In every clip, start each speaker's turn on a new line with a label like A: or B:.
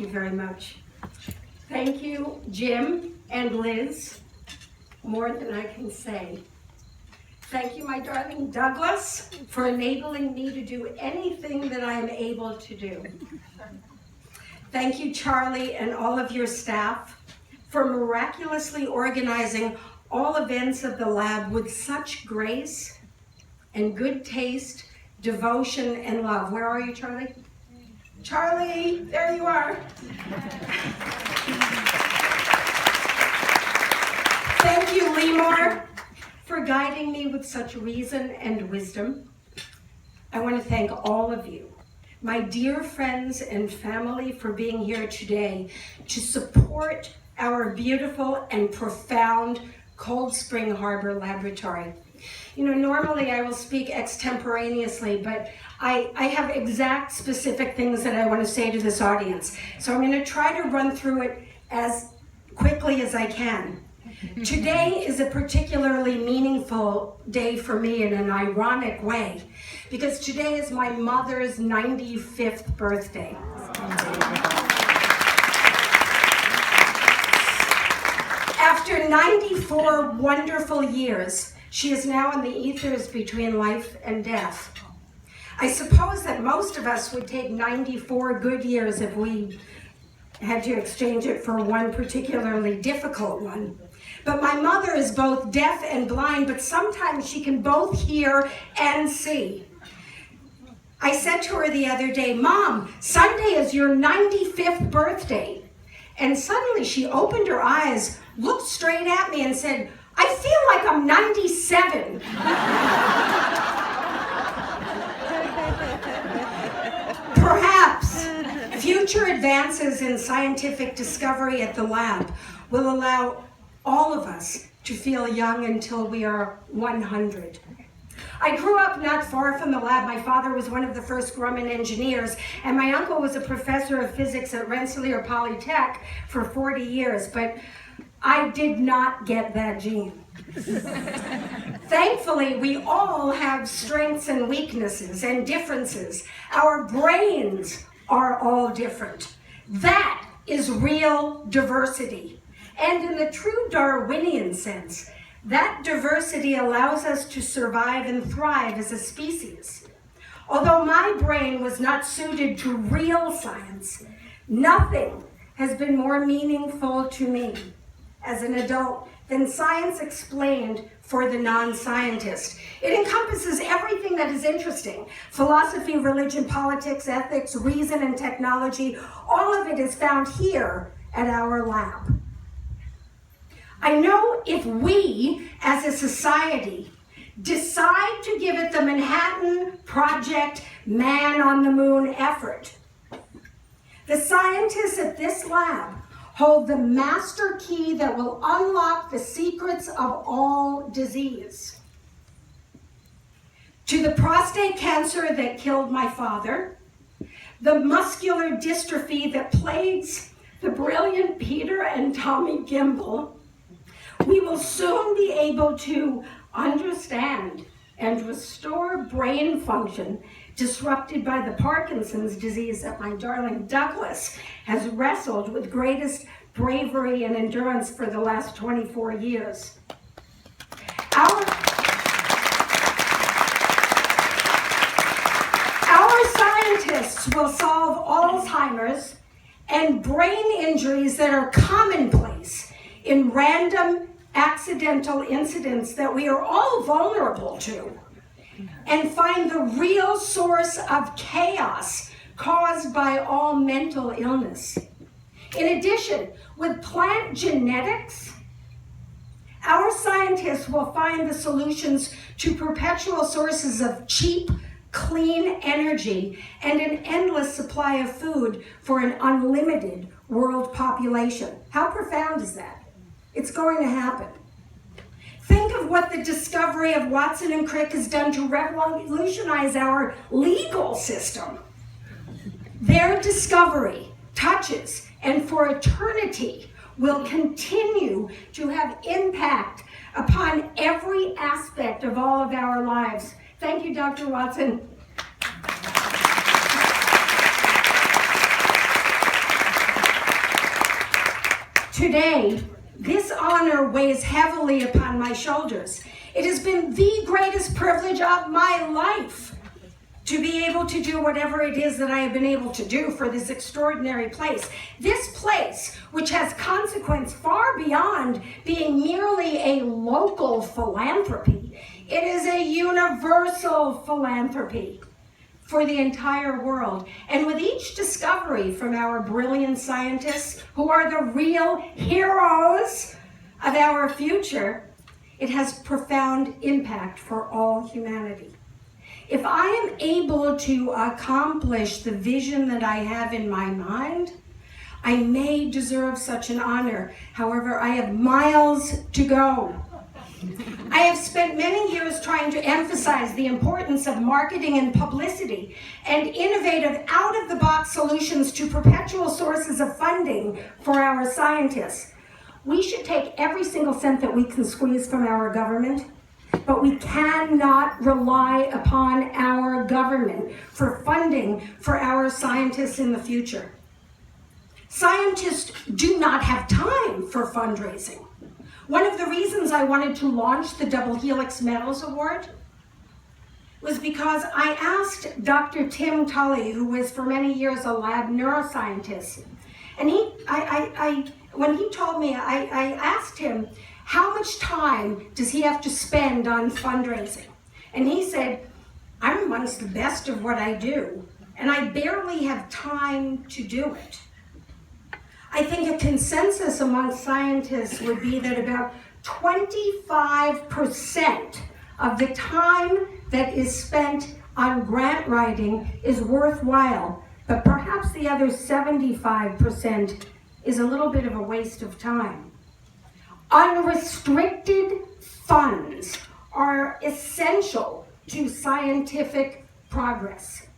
A: Thank you very much. Thank you, Jim and Liz, more than I can say. Thank you, my darling Douglas, for enabling me to do anything that I am able to do. Thank you, Charlie, and all of your staff for miraculously organizing all events of the lab with such grace and good taste, devotion, and love. Where are you, Charlie? Charlie, there you are. Thank you, Lemore, for guiding me with such reason and wisdom. I want to thank all of you, my dear friends and family, for being here today to support our beautiful and profound Cold Spring Harbor Laboratory. You know, normally I will speak extemporaneously, but I have exact specific things that I want to say to this audience. So I'm going to try to run through it as quickly as I can. Today is a particularly meaningful day for me in an ironic way, because today is my mother's 95th birthday. After 94 wonderful years, she is now in the ethers between life and death. I suppose that most of us would take 94 good years if we had to exchange it for one particularly difficult one. But my mother is both deaf and blind, but sometimes she can both hear and see. I said to her the other day, "Mom, Sunday is your 95th birthday." And suddenly she opened her eyes, looked straight at me and said, "I feel like I'm 97. Perhaps future advances in scientific discovery at the lab will allow all of us to feel young until we are 100. I grew up not far from the lab. My father was one of the first Grumman engineers, and my uncle was a professor of physics at Rensselaer Polytech for 40 years, but I did not get that gene. Thankfully, we all have strengths and weaknesses and differences. Our brains are all different. That is real diversity. And in the true Darwinian sense, that diversity allows us to survive and thrive as a species. Although my brain was not suited to real science, nothing has been more meaningful to me as an adult than science explained for the non-scientist. It encompasses everything that is interesting: philosophy, religion, politics, ethics, reason, and technology. All of it is found here at our lab. I know if we, as a society, decide to give it the Manhattan Project Man on the Moon effort, the scientists at this lab hold the master key that will unlock the secrets of all disease. To the prostate cancer that killed my father, the muscular dystrophy that plagues the brilliant Peter and Tommy Gimbel, we will soon be able to understand and restore brain function disrupted by the Parkinson's disease that my darling Douglas has wrestled with greatest bravery and endurance for the last 24 years. Our scientists will solve Alzheimer's and brain injuries that are commonplace in random accidental incidents that we are all vulnerable to, and find the real source of chaos caused by all mental illness. In addition, with plant genetics, our scientists will find the solutions to perpetual sources of cheap, clean energy and an endless supply of food for an unlimited world population. How profound is that? It's going to happen. Think of what the discovery of Watson and Crick has done to revolutionize our legal system. Their discovery touches and for eternity will continue to have impact upon every aspect of all of our lives. Thank you, Dr. Watson. Today, this honor weighs heavily upon my shoulders. It has been the greatest privilege of my life to be able to do whatever it is that I have been able to do for this extraordinary place. This place, which has consequence far beyond being merely a local philanthropy, it is a universal philanthropy for the entire world. And with each discovery from our brilliant scientists, who are the real heroes of our future, it has profound impact for all humanity. If I am able to accomplish the vision that I have in my mind, I may deserve such an honor. However, I have miles to go. I have spent many years trying to emphasize the importance of marketing and publicity and innovative out-of-the-box solutions to perpetual sources of funding for our scientists. We should take every single cent that we can squeeze from our government, but we cannot rely upon our government for funding for our scientists in the future. Scientists do not have time for fundraising. One of the reasons I wanted to launch the Double Helix Medals Award was because I asked Dr. Tim Tully, who was for many years a lab neuroscientist, and when he told me, I asked him, how much time does he have to spend on fundraising? And he said, I'm amongst the best of what I do, and I barely have time to do it. I think a consensus among scientists would be that about 25% of the time that is spent on grant writing is worthwhile, but perhaps the other 75% is a little bit of a waste of time. Unrestricted funds are essential to scientific progress.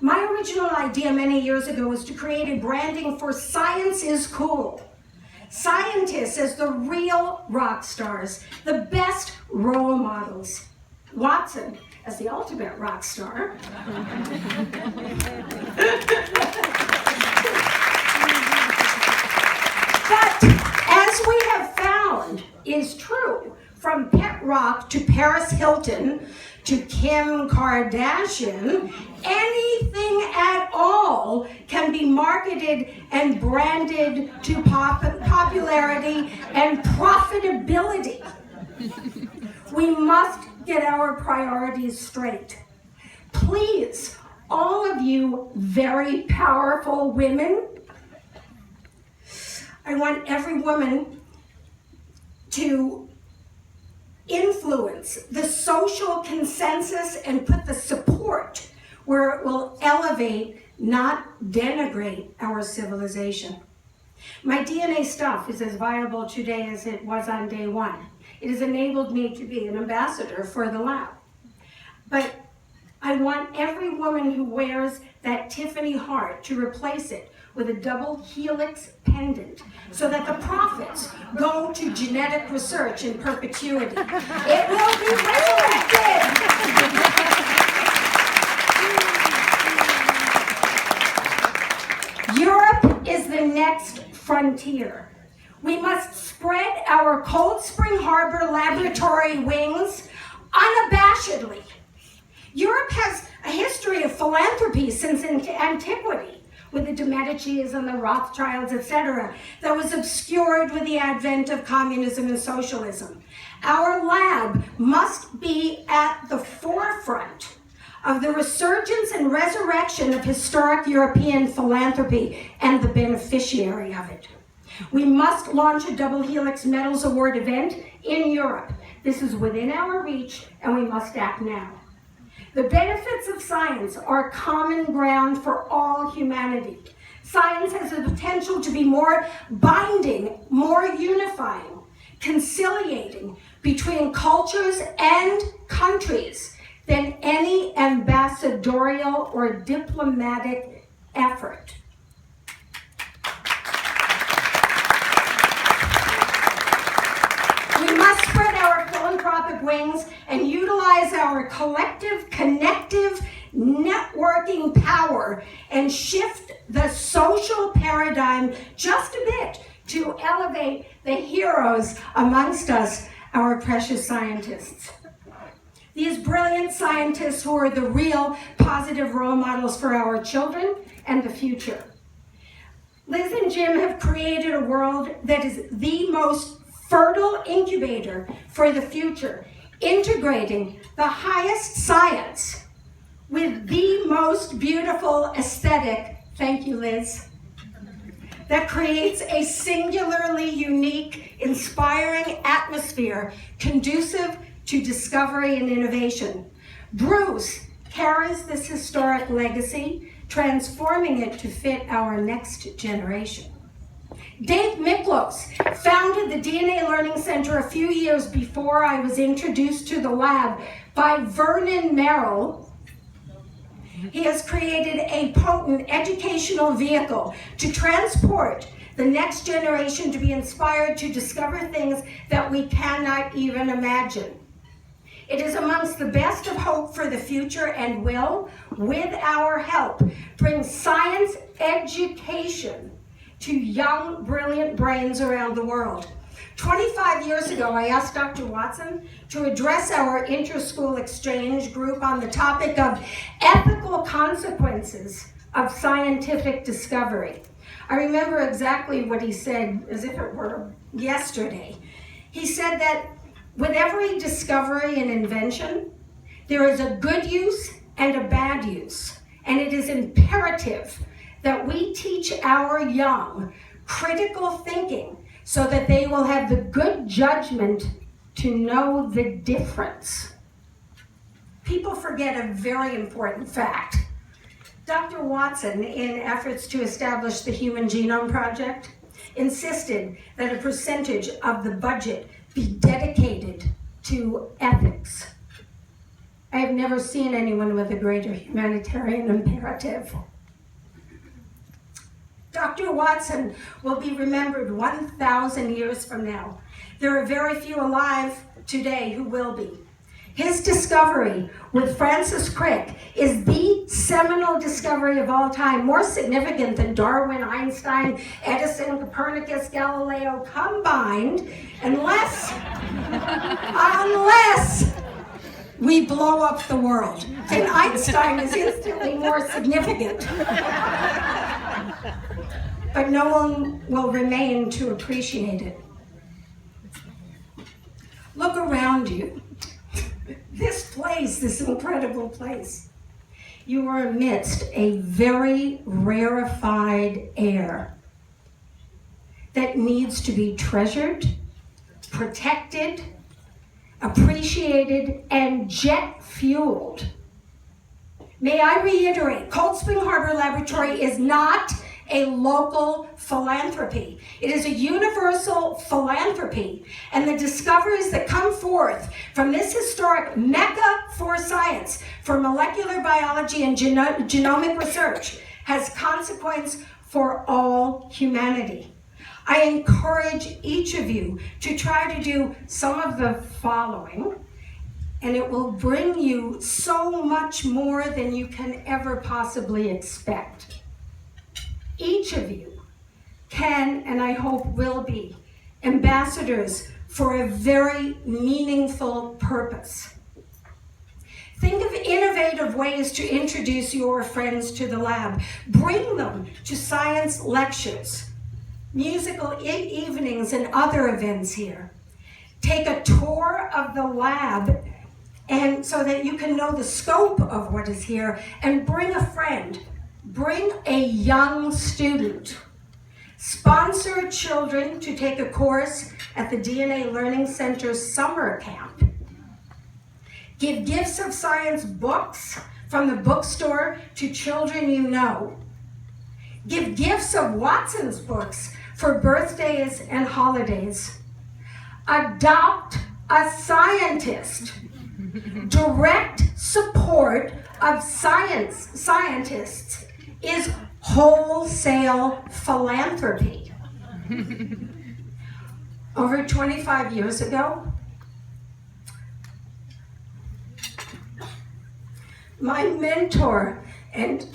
A: My original idea many years ago was to create a branding for science is cool. Scientists as the real rock stars, the best role models. Watson as the ultimate rock star. But as we have found is true, from pet rock to Paris Hilton to Kim Kardashian, anything at all can be marketed and branded to popularity and profitability. We must get our priorities straight. Please, all of you very powerful women, I want every woman to influence the social consensus and put the support where it will elevate, not denigrate our civilization. My DNA stuff is as viable today as it was on day one. It has enabled me to be an ambassador for the lab. But I want every woman who wears that Tiffany heart to replace it with a double helix pendant so that the profits go to genetic research in perpetuity. It will be resurrected. Europe is the next frontier. We must spread our Cold Spring Harbor laboratory wings unabashedly. Europe has a history of philanthropy since antiquity, with the de Medicis and the Rothschilds, etc., that was obscured with the advent of communism and socialism. Our lab must be at the forefront of the resurgence and resurrection of historic European philanthropy and the beneficiary of it. We must launch a Double Helix Medals Award event in Europe. This is within our reach, and we must act now. The benefits of science are common ground for all humanity. Science has the potential to be more binding, more unifying, conciliating between cultures and countries than any ambassadorial or diplomatic effort. We must spread our philanthropic wings and utilize our collective, connective, networking power and shift the social paradigm just a bit to elevate the heroes amongst us, our precious scientists. These brilliant scientists who are the real positive role models for our children and the future. Liz and Jim have created a world that is the most fertile incubator for the future, integrating the highest science with the most beautiful aesthetic, thank you, Liz, that creates a singularly unique, inspiring atmosphere conducive to discovery and innovation. Bruce carries this historic legacy, transforming it to fit our next generation. Dave Miklos founded the DNA Learning Center a few years before I was introduced to the lab by Vernon Merrill. He has created a potent educational vehicle to transport the next generation to be inspired to discover things that we cannot even imagine. It is amongst the best of hope for the future and will, with our help, bring science education to young, brilliant brains around the world. 25 years ago, I asked Dr. Watson to address our inter-school exchange group on the topic of ethical consequences of scientific discovery. I remember exactly what he said as if it were yesterday. He said that with every discovery and invention, there is a good use and a bad use, and it is imperative that we teach our young critical thinking so that they will have the good judgment to know the difference. People forget a very important fact. Dr. Watson, in efforts to establish the Human Genome Project, insisted that a percentage of the budget be dedicated to ethics. I have never seen anyone with a greater humanitarian imperative. Dr. Watson will be remembered 1,000 years from now. There are very few alive today who will be. His discovery with Francis Crick is the seminal discovery of all time, more significant than Darwin, Einstein, Edison, Copernicus, Galileo combined, unless we blow up the world. And Einstein is instantly more significant. But no one will remain to appreciate it. Look around you. This place, this incredible place. You are amidst a very rarefied air that needs to be treasured, protected, appreciated, and jet-fueled. May I reiterate, Cold Spring Harbor Laboratory is not a local philanthropy. It is a universal philanthropy, and the discoveries that come forth from this historic mecca for science, for molecular biology and genomic research, has consequence for all humanity. I encourage each of you to try to do some of the following, and it will bring you so much more than you can ever possibly expect. Each of you can, and I hope will be, ambassadors for a very meaningful purpose. Think of innovative ways to introduce your friends to the lab. Bring them to science lectures, musical evenings, and other events here. Take a tour of the lab and so that you can know the scope of what is here, and bring a friend. Bring a young student. Sponsor children to take a course at the DNA Learning Center's summer camp. Give gifts of science books from the bookstore to children you know. Give gifts of Watson's books for birthdays and holidays. Adopt a scientist. Direct support of scientists is wholesale philanthropy. Over 25 years ago, my mentor and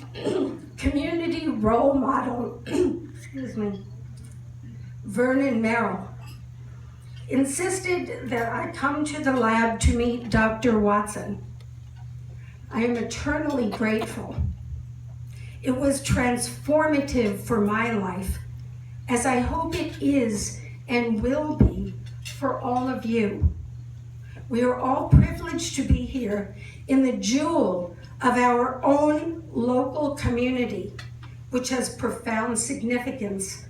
A: community role model, excuse me, Vernon Merrill, insisted that I come to the lab to meet Dr. Watson. I am eternally grateful. It was transformative for my life, as I hope it is and will be for all of you. We are all privileged to be here in the jewel of our own local community, which has profound significance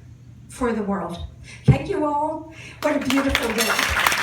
A: for the world. Thank you all. What a beautiful day.